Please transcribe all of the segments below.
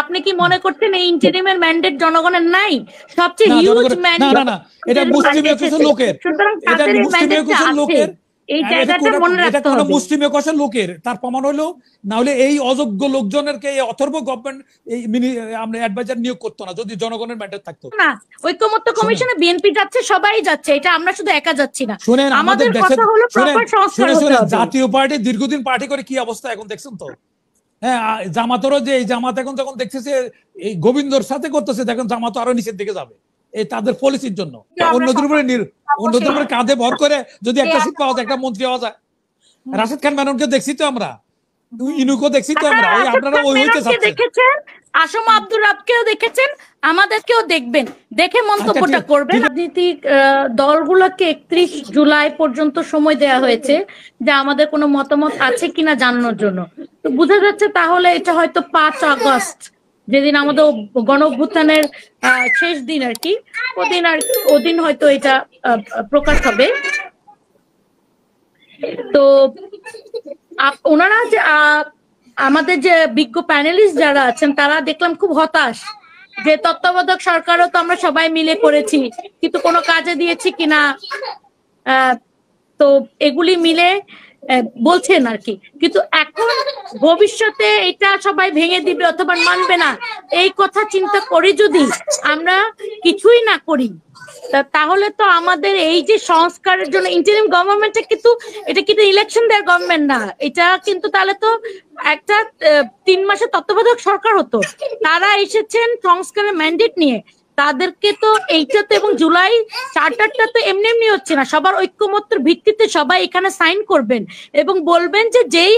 আপনি কি মনে করছেন এই ইন্টারিমের ম্যান্ডেট জনগণের নাই? সবচেয়ে হিউজ ম্যান্ডেট না, এটা মুসলিমীয় কিছু লোকের, সুতরাং এটা তাদের এই মুসলিমীয় ম্যান্ডেটটা কিছু আছে, লোকের, এই জায়গাটা মনে এটা রাখতে কোন হবে। মুসলিমীয় কিছু লোকের, তার প্রমাণ হলো না হলে এই অযোগ্য লোকজনেরকে এই অথর্ব গভর্নমেন্ট এই আমরা অ্যাডভাইজার নিয়োগ করতো না যদি জনগণের ম্যান্ডেট থাকতো না। ঐক্যমত্য কমিশনে বিএনপি যাচ্ছে, সবাই যাচ্ছে, এটা আমরা শুধু একা যাচ্ছি না। শুনেন, আমাদের কথা হলো প্রপার সংস্কার হতে হবে। জাতীয় পার্টি দীর্ঘদিন পার্টি করে কি অবস্থা এখন দেখছেন তো। হ্যাঁ, জামাতেরও যে এই জামাত এখন যখন দেখতেছে এই গোবিন্দর সাথে করতেছে, দেখেন জামাত আরো নিচের দিকে যাবে এই তাদের পলিসির জন্য। অন্যদের উপরে কাঁধে ভর করে যদি একটা সিট পাওয়া যায়, একটা মন্ত্রী হওয়া যায়। রাশেদ খান মেননকে দেখছি তো আমরা, ইনুকো দেখছি তো আমরা, ওই আপনারা ওই হইতে দেখেছেন, আসম আব্দুর রাবকেও দেখেছেন, আমাদেরকেও দেখবেন, দেখে মন্তব্যটা করবেন। রাজনৈতিক দলগুলোকে 31 জুলাই পর্যন্ত সময় দেওয়া হয়েছে যে আমাদের কোনো মতামত আছে কিনা জানানোর জন্য। তো বোঝা যাচ্ছে তাহলে এটা হয়তো 5 আগস্ট, যেদিন আমাদের গণ অভ্যুত্থানের শেষ দিন আর কি, ওদিন হয়তো এটা প্রকাশ হবে। তো ওনারা যে আমাদের যে বিজ্ঞ প্যানেলিস্ট যারা আছেন তারা দেখলাম খুব হতাশ যে তত্ত্বাবধায়ক সরকারও তো আমরা সবাই মিলে করেছি, কিন্তু কোনো কাজে দিয়েছি কিনা। তো এগুলি মিলে বলছেন আর কি, কিন্তু এখন ভবিষ্যতে এটা সবাই ভেঙে দিবে অথবা মানবে না, এই কথা চিন্তা করে যদি আমরা কিছুই না করি তাহলে তো আমাদের এই যে সংস্কারের জন্য ইন্টারিম গভর্নমেন্টটা কিন্তু এটা কিন্তু ইলেকশন দেওয়ার গভর্নমেন্ট না, এটা কিন্তু তাহলে তো একটা 3 মাসের তত্ত্বাবধায়ক সরকার হতো। তারা এসেছেন সংস্কারের ম্যান্ডেট নিয়ে, তাদেরকে তো এইটাতে এবং জুলাই চার্টারটা তো এমনি এমনি হচ্ছে না, সবার ঐক্যমত্যের ভিত্তিতে সবাই এখানে সাইন করবেন এবং বলবেন যে যেই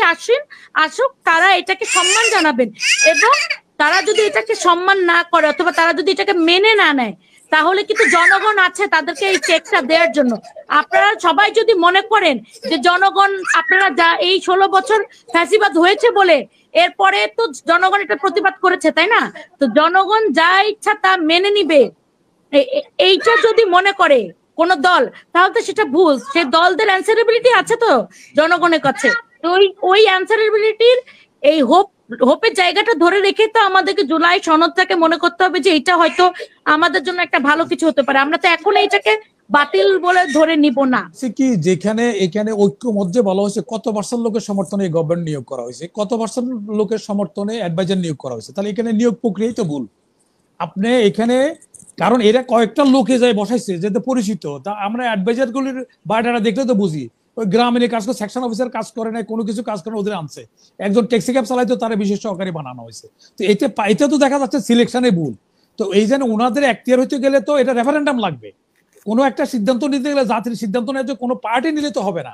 আসুক তারা এটাকে সম্মান জানাবেন। এবং তারা যদি এটাকে সম্মান না করে অথবা তারা যদি এটাকে মেনে না নেয় তাহলে কিন্তু জনগণ আছে তাদেরকে এই চেকটা দেওয়ার জন্য। আপনারা সবাই যদি মনে করেন যে জনগণ, আপনারা যা এই 16 বছর ফ্যাসিবাদ হয়েছে বলে এরপরে তো জনগণ এটা প্রতিবাদ করেছে, তাই না? তো জনগণ যা ইচ্ছা তা মেনে নিবে, এইটা যদি মনে করে কোন দল, তাহলে তো সেটা ভুল। সে দলদের অ্যান্সারেবিলিটি আছে তো জনগণের কাছে, তো ওই অ্যান্সারেবিলিটির এই হোপের জায়গাটা ধরে রেখে তো আমাদেরকে জুলাই সনদটাকে মনে করতে হবে যে এটা হয়তো আমাদের জন্য একটা ভালো কিছু হতে পারে। আমরা তো এখন এইটাকে বাতিল বলে ধরে নিব না। কি যেখানে এখানে ঐক্যমধ্যে বলা হয়েছে কত পার্সেন্ট লোকের সমর্থনে গভর্নমেন্ট নিয়োগ করা হয়েছে, কত পার্সেন্ট লোকের সমর্থনে অ্যাডভাইজার নিয়োগ করা হয়েছে, তাহলে এখানে নিয়োগ প্রক্রিয়াই তো ভুল। আপনি এখানে কারণ এরা কয়েকটা লোকে যায় বসাইছে যেটা পরিচিত, তা আমরা অ্যাডভাইজার গুলির বায়োডাটা দেখলে তো বুঝি ওই গ্রামীণ কাজ করে, সেকশন অফিসার কাজ করে না, কোনো কিছু কাজ করে ওদের আনছে, একজন ট্যাক্সি ক্যাব চালাইতো তারা বিশেষ সহকারী বানানো হয়েছে। তো এটা তো দেখা যাচ্ছে সিলেকশনে ভুল। তো এই জন্য ওনাদের এখতিয়ার হইতে গেলে তো এটা রেফারেন্ডাম লাগবে, কোনো একটা সিদ্ধান্ত নিতে গেলে জাতির সিদ্ধান্ত নিতে কোনো পার্টি নিলে তো হবে না,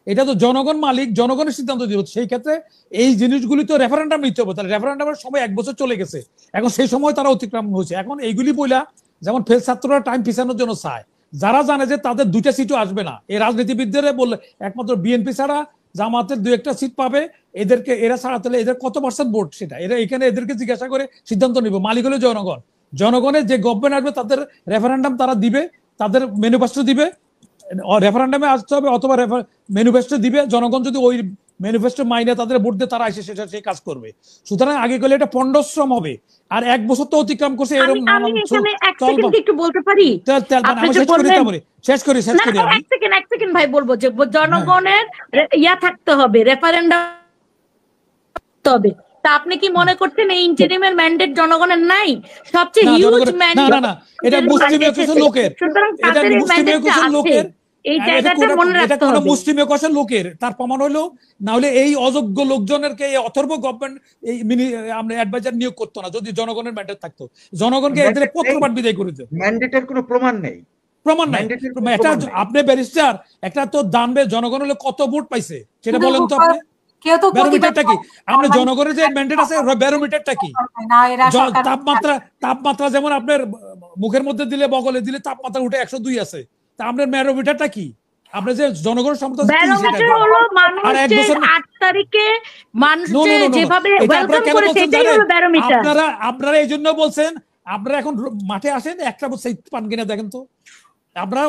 এটা তো জনগণ মালিক, জনগণের সিদ্ধান্ত দিবে। সেই ক্ষেত্রে এই জিনিসগুলি তো রেফারেন্ডাম নিতে হবে। তাহলে রেফারেন্ডামের সময় 1 বছর চলে গেছে, এখন সেই সময় তারা অতিক্রম হয়েছে। এখন এইগুলি বইলা যেমন ফেল ছাত্ররা টাইম পিছানোর জন্য চায়, যারা জানে যে তাদের 2টা সিটও আসবে না, এই রাজনীতিবিদদের বললে একমাত্র বিএনপি ছাড়া জামাতের 2-1টা সিট পাবে, এরা ছাড়া তাহলে এদের কত পার্সেন্ট ভোট সেটা এখানে এদেরকে জিজ্ঞাসা করে সিদ্ধান্ত নিব। মালিক হলো জনগণ, জনগণের যে গভর্নমেন্ট আসবে তাদের রেফারেন্ডাম তারা দিবে, তাদের ম্যানিফেস্টো দিবে, রেফারেন্ডামে আসতে হবে অথবা ম্যানিফেস্টো দিবে। জনগণ যদি ওই ম্যানিফেস্টো মাইনে তাদের ভোট দিয়ে তারা এসে সেটা সেই কাজ করবে। সুতরাং আগে গেলে এটা পণ্ডশ্রম হবে। আর 1 বছর তো অতিক্রম করছে এরকম একটু বলতে পারি, শেষ করি আমি এক সেকেন্ড ভাই বলবো যে জনগণের ইয়া থাকতে হবে, রেফারেন্ডাম হবে। তা আপনি কি মনে করছেন এই ইন্টারিমের ম্যান্ডেট জনগণের নাই? সবচেয়ে হিউজ ম্যান্ডেট না, এটা মুসলিমীয় কিছু লোকের, এটা মুসলিমীয় কিছু লোকের, এই জায়গাটা মনে রাখতে হবে। মুসলিমীয় কিছু লোকের, তার প্রমাণ হলো না হলে এই অযোগ্য লোকজনেরকে এই অথর্ব গভর্নমেন্ট এই আমরা অ্যাডভাইজার নিয়োগ করতো না যদি জনগণের ম্যান্ডেট থাকতো। জনগণকে এদের পত্রপাঠ বিদায় করে দিত। ম্যান্ডেটের কোনো প্রমাণ নেই, একটা আপনি ব্যারিস্টার, একটা তো দানবে জনগণ হলে কত ভোট পাইছে সেটা বলেন তো আপনি। ব্যারোমিটারটা কি? আমরা জনগণের যে ম্যান্ডেট আছে ব্যারোমিটারটা কি? তাপমাত্রা যেমন আপনার মুখের মধ্যে দিলে বগলে দিলে তাপমাত্রা উঠে 102 আছে, তা আপনার ব্যারোমিটারটা কি? আপনি যে জনগণের সমর্থন আপনারা এই জন্য বলছেন, আপনারা এখন মাঠে আসেন একটা পান কিনা দেখেন তো, আপনারা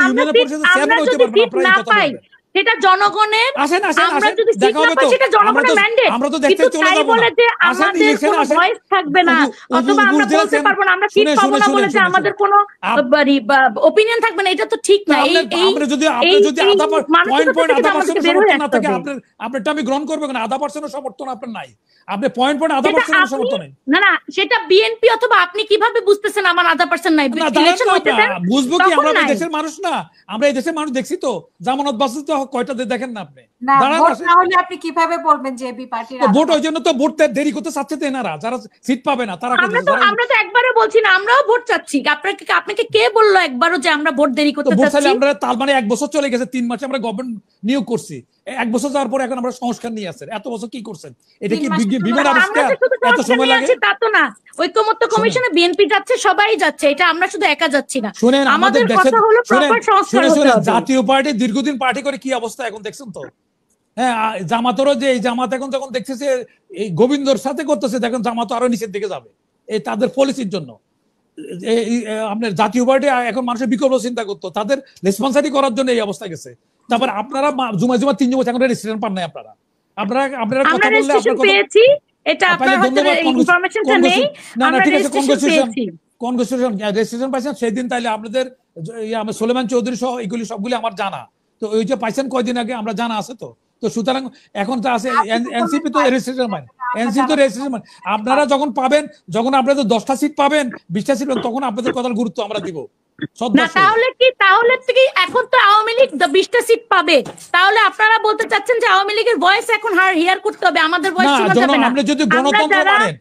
ইউনিয়ন পরিষদের চেয়ারম্যান হইতে পারবেন, আপনারা এই কথা বলবেন। সেটা জনগণের, আসেন আসেন আমরা আসেন যদি সিট দেখা না হবে পাই তো, সেটা জনগণের ম্যান্ডেট, আমরা তো দেখতে কিন্তু চলে তাই যাব বলে না। যে আসেন আমাদের ইলেকশন কোনো আসেন, ভয়েস থাকবে না, অথবা আমরা বলতে পারবো না, আমরা সিট পাবো না বলে যে আমাদের কোনো ওপিনিয়ন থাকবে না, এটা তো ঠিক না। এই এই আপনি যদি এই আধা পয়েন্ট মানসিকতা থেকে আধা আমাদেরকে পার্সেন্ট বের হয়ে সমর্থন না আসতে থাকে, হবে। আপনারটা আমি গ্রহণ করবো না। আধা পার্সেন্ট সমর্থন আপনার নাই, আপনি পয়েন্ট আধা সেটা পার্সেন্ট আপনি, সমর্থন নেই। না না, সেটা বিএনপি অথবা আপনি কিভাবে বুঝতেছেন আমার 0.5% নাই? না দাঁড়ান ইলেকশন না, হইতে দেন, বুঝবো কি? তখন আমরা এই নাই। দেশের মানুষ না, আমরা এই দেশের মানুষ দেখছি তো, জামানত বাসে তো কয়টা দেখেন না আপনি। না, দাঁড়ান ভোট আসেন। না হলে আপনি কিভাবে বলবেন যে এবি পার্টির তো ভোট ওই জন্য তো ভোট দেরি করতে চাচ্ছে তো এনারা, যারা সিট পাবে না তারা আমরা তো একবারও বলছি না আমরাও ভোট চাচ্ছি। আপনাকে কে বললো একবারও যে আমরা ভোট দেরি তো করতে ভোট চাইলে চাচ্ছি? আমরা, তার মানে 1 বছর চলে গেছে, 3 মাসে আমরা গভর্নমেন্ট নিয়োগ করছি, 1 বছর যাওয়ার পরে এখন আমরা সংস্কার নিয়ে আসছেন। এত বছর কি করছেন? এটা কি 3 মাসে বিমান আমরা আবিষ্কার? যে শুধু এত সংস্কার সময় নিয়ে লাগে? আছি তা তো না, ঐক্যমত্য কমিশনে বিএনপি যাচ্ছে, সবাই যাচ্ছে, এটা আমরা শুধু একা যাচ্ছি না। শুনেন, আমাদের আমাদের দেশে কথা হলো প্রপার সংস্কার হতে হবে। জাতীয় পার্টি দীর্ঘদিন পার্টি করে কি অবস্থা এখন দেখছেন তো। হ্যাঁ, জামাতেরও যে এই জামাত এখন যখন দেখতেছে এই গোবিন্দর সাথে করতেছে, দেখেন জামাত আরো নিচের দিকে যাবে এই তাদের পলিসির জন্য। আপনার জাতীয় পার্টি এখন মানুষের বিকল্প চিন্তা করতো, তাদের রেসপন্সিবিলিটি করার জন্য এই অবস্থা গেছে। তারপর আপনারা জুমা 3 বছর এখন রেজিস্ট্রেশন পান নাই আপনারা আপনারা কথা আমরা বললে রেজিস্ট্রেশন আপনার কথা পেয়েছি, এটা আপনার হয়তো ইনফরমেশনটা নেই। না আমরা ঠিক আছে, রেজিস্ট্রেশন পেয়েছি। রেজিস্ট্রেশন পাইছেন সেদিন, তাইলে আপনাদের সোলেমান চৌধুরী সহ এগুলি সবগুলি আমার জানা। তো ওই যে পাইছেন কয়দিন আগে, আমরা জানা আছে তো। তো সুতরাং এখন তো আছে এনসিপি তো রেজিস্ট্রেশন পায়, এনসিপি তো রেজিস্ট্রেশন পায়। আপনারা যখন পাবেন, যখন আপনাদের 10টা সিট পাবেন, 20টা সিট পাবেন, তখন আপনাদের কথার গুরুত্ব আমরা দিব। না তাহলে কি এখন তো আওয়ামী লীগ 20টা সিট পাবে, তাহলে আপনারা বলতে চাচ্ছেন যে আওয়ামী লীগের ভয়েস এখন হিয়ার করতে হবে, আমাদের ভয়েস শোনা যাবে না? আপনি যদি গণতন্ত্র মানেন,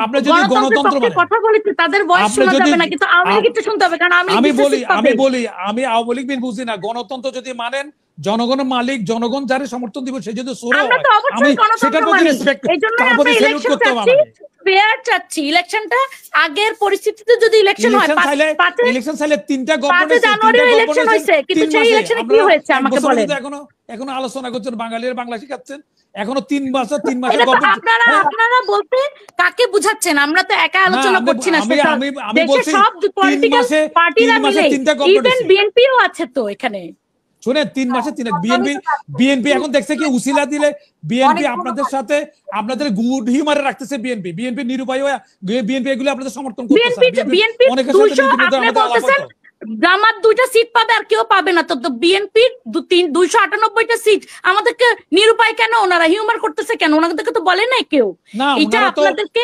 আপনি যদি গণতন্ত্র মানেন, কথা বলেছি তাদের ভয়েস শোনা যাবে না, কিন্তু আওয়ামী লীগ একটু শুনতে হবে, কারণ আমি আওয়ামী লীগ বিল বুঝি না। গণতন্ত্র যদি মানেন, জনগণের মালিক, জনগণ যারে সমর্থন দিব সে যদি সোরো আমরা তো হয়, আমি অবশ্যই গণতন্ত্র সেটার প্রতি মানি। রেসপেক্ট, এইজন্য তার আমরা প্রতি স্যালুট ইলেকশন করতে হবে চাচ্ছি, আমাকে। ফেয়ার চাচ্ছি। ইলেকশনটা আগের পরিস্থিতিতে যদি ইলেকশন হয়, ইলেকশন চাইলে 3টা 5 জানুয়ারি ইলেকশন হয়েছে, কিন্তু সেই ইলেকশনে কি হয়েছে আমাকে বলেন। এখনো আলোচনা করছেন, বাঙালির বাংলা শিখাচ্ছেন, এখনো 3 মাসে আপনারা বলতে কাকে বুঝাচ্ছেন? আমরা তো একা আলোচনা করছি না, আমি বলছি সব পলিটিক্যাল পার্টিরা মিলে, ইভেন বিএনপিও আছে তো এখানে। শুনে 3 মাসে বিএনপি এখন দেখছে কি উসিলা দিলে বিএনপি আপনাদের সাথে আপনাদের গুড হিউমারে রাখতেছে। বিএনপি নিরুপায় হয়ে বিএনপি এগুলো আপনাদের সমর্থন করতেছে। বিএনপি 200 আপনি বলতেছেন জামাত 2টা সিট পাবে আর কেউ পাবে না, তো বিএনপি 298টা সিট, আমাদেরকে নিরুপায় কেন? ওনারা হিউমার করতেছে কেন? ওনাদেরকে তো বলে নাই কেউ। এটা আপনাদেরকে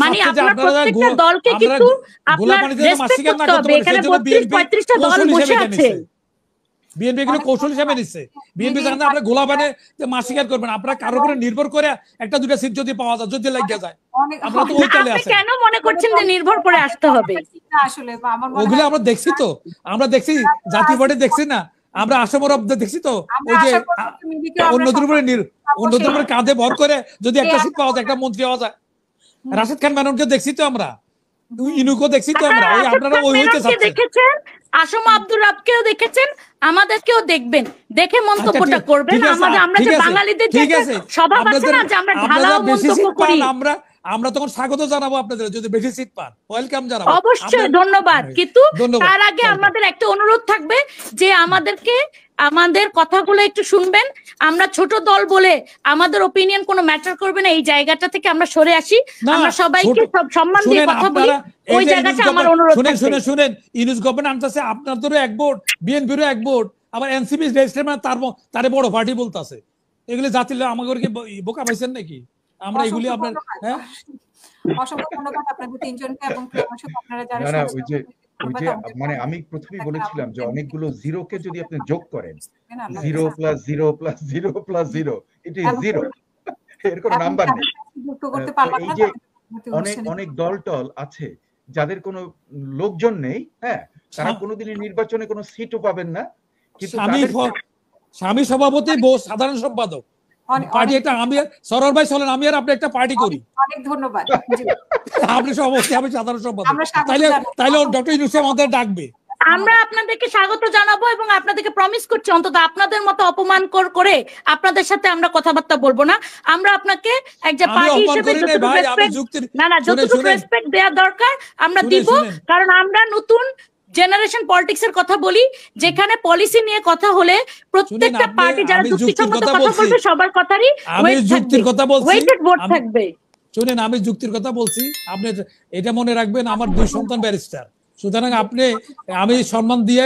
মানে আপনার প্রত্যেকটা দলকে কিন্তু আপনার রেসপেক্ট করতে হবে। এখানে 32-35টা দল বসে আছে, বিএনপি এগুলো কৌশল হিসেবে নিচ্ছে। বিএনপি জানেন আপনারা গোলা বানে মাসিকার করবেন, আপনারা কারোর উপরে নির্ভর করে 1-2টা সিট যদি পাওয়া যায়, যদি লাগিয়ে যায়, আমরা তো ওই তালে আছি। কেন মনে করছেন যে নির্ভর করে আসতে হবে? আসলে আমার মনে ওগুলো হয় আমরা দেখছি তো, আমরা দেখছি জাতীয় পার্টি দেখছি না, আমরা আসামের দেখছি তো, ওই যে অন্যদের উপরে কাঁধে ভর করে যদি একটা সিট পাওয়া যায়, একটা মন্ত্রী হওয়া যায়। রাশেদ খান মেননকে দেখছি তো আমরা, ইনুকো দেখছি তো আমরা। ওই আপনারা ওই হইতে দেখেছেন, আসম আব্দুর রাবকেও দেখেছেন, আমাদেরকেও দেখবেন, দেখে মন্তব্যটা করবেন। আমরা যে বাঙালিদের যে স্বভাব আছে না যে আমরা ঢালাও মন্তব্য করি, আমরা তখন স্বাগত জানাবো আপনাদের, যদি বেশি সিট পান ওয়েলকাম জানাবো অবশ্যই, ধন্যবাদ। কিন্তু তার আগে আমাদের একটা অনুরোধ থাকবে যে আমাদের কথাগুলো একটু শুনবেন। আমরা ছোট দল বলে আমাদের ওপিনিয়ন কোনো ম্যাটার করবে না, এই জায়গাটা থেকে আমরা সরে আসি। আমরা সবাইকে সব সম্মান দিয়ে কথা বলি, ওই জায়গাটা আমার অনুরোধ। শুনেন ইউনুস গভর্নমেন্ট আনতেছে, আপনাদেরও এক ভোট, বিএনপিরও এক ভোট, আবার এনসিপি রেজিস্ট্রেশন তারে বড় পার্টি বলতাছে। এগুলি জাতির আমাকে বোকা পাইছেন নাকি? আমরা এগুলি আপনার অসংখ্য ধন্যবাদ আপনাদের তিনজনকে এবং আপনারা যারা মানে আমি প্রথমেই বলেছিলাম যে অনেকগুলো জিরোকে যদি আপনি যোগ করেন, 0 + 0 + 0 + 0 ইট ইজ 0, এর কোনো নাম্বার নেই। এই যে অনেক দল আছে যাদের কোনো লোকজন নেই, হ্যাঁ, তারা কোনোদিনই নির্বাচনে কোনো সিটও পাবেন না, কিন্তু স্বামী সভাপতি সাধারণ সম্পাদক পার্টি একটা, আমি সরোর ভাই চলেন, আমি আর আপনি একটা পার্টি করি। অনেক ধন্যবাদ। আপনি সভাপতি, আমি সাধারণ সম্পাদক, তাইলে ডক্টর ইউনূস আমাদের ডাকবে। আমরা আপনাদেরকে স্বাগত জানাবো এবং আপনাদেরকে প্রমিস করছি অন্তত আপনাদের মতো অপমান করে আপনাদের সাথে আমরা কথাবার্তা বলবো না। আমরা আপনাকে একটা পার্টি হিসেবে যতটুকু রেসপেক্ট দেওয়া দরকার আমরা দিব, কারণ আমরা নতুন জেনারেশন পলিটিক্স এর কথা বলি, যেখানে পলিসি নিয়ে কথা হলে প্রত্যেকটা আপনি- পার্টি যারা আমি যুক্তিসঙ্গত যুক্তির কথা কথা বলছি। বলবে সবার কথারই আমি যুক্তির কথা বলছি। ওয়েটেড ভোট আমি- থাকবে। শুনেন, আমি যুক্তির কথা বলছি, আপনি এটা মনে রাখবেন, আমার 2 সন্তান ব্যারিস্টার, সুতরাং আমি সম্মান দিয়ে